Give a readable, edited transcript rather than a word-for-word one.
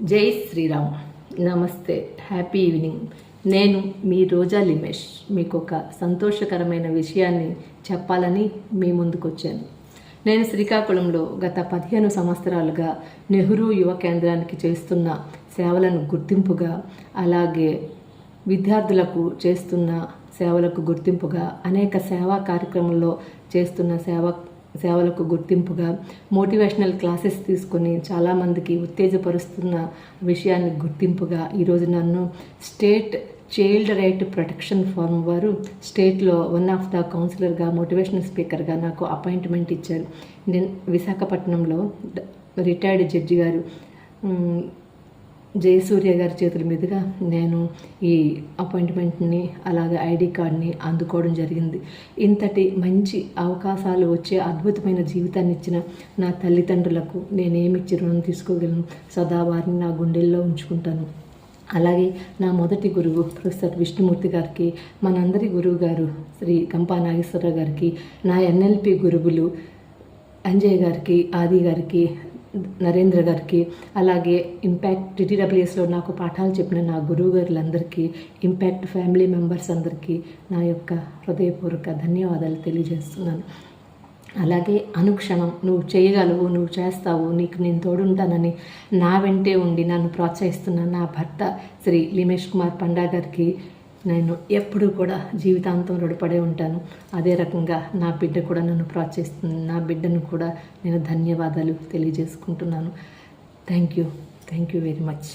జై శ్రీరామ్. నమస్తే, happy evening. నేను మీ రోజా లిమేష్. మీకు ఒక సంతోషకరమైన విషయాన్ని చెప్పాలని మీ ముందుకు వచ్చాను. నేను శ్రీకాకుళంలో గత 15 సంవత్సరాలుగా నెహ్రూ యువ కేంద్రానికి చేస్తున్న సేవలను గుర్తింపుగా, అలాగే విద్యార్థులకు చేస్తున్న సేవలకు గుర్తింపుగా, అనేక సేవా కార్యక్రమంలో చేస్తున్న సేవలకు గుర్తింపుగా, మోటివేషనల్ క్లాసెస్ తీసుకొని చాలామందికి ఉత్తేజపరుస్తున్న విషయాన్ని గుర్తింపుగా ఈరోజు నన్ను state child right protection forum వారు స్టేట్లో వన్ ఆఫ్ ద కౌన్సిలర్గా, మోటివేషనల్ స్పీకర్గా నాకు అపాయింట్మెంట్ ఇచ్చారు. నేను విశాఖపట్నంలో రిటైర్డ్ జడ్జి గారు జయసూర్య గారి చేతుల మీదుగా నేను ఈ అపాయింట్మెంట్ని, అలాగే ఐడి కార్డ్ని అందుకోవడం జరిగింది. ఇంతటి మంచి అవకాశాలు వచ్చే అద్భుతమైన జీవితాన్ని ఇచ్చిన నా తల్లిదండ్రులకు నేనేమిచ్చి రుణం తీసుకోగలను. సదా వారిని నా గుండెల్లో ఉంచుకుంటాను. అలాగే నా మొదటి గురువు ప్రొఫెసర్ విష్ణుమూర్తి గారికి, మనందరి గురువు గారు శ్రీ గంపా నాగేశ్వరరావు గారికి, నా ఎన్ఎల్పి గురువులు అంజయ్ గారికి, ఆది గారికి, నరేంద్ర గారికి, అలాగే ఇంపాక్ట్ టీటీడబ్ల్యూఎస్లో నాకు పాఠాలు చెప్పిన నా గురువు గారులందరికీ, ఇంపాక్ట్ ఫ్యామిలీ మెంబర్స్ అందరికీ నా యొక్క హృదయపూర్వక ధన్యవాదాలు తెలియజేస్తున్నాను. అలాగే అనుక్షణం నువ్వు చేయగలవు, నువ్వు చేస్తావు, నీకు నేను తోడుంటానని నా వెంటే ఉండి నన్ను ప్రోత్సహిస్తున్న నా భర్త శ్రీ లిమేష్ కుమార్ పండా గారికి నేను ఎప్పుడూ కూడా జీవితాంతం రుణపడే ఉంటాను. అదే రకంగా నా బిడ్డ కూడా నన్ను ప్రోత్సహిస్తుంది. నా బిడ్డను కూడా నేను ధన్యవాదాలు తెలియజేసుకుంటున్నాను. Thank you very much.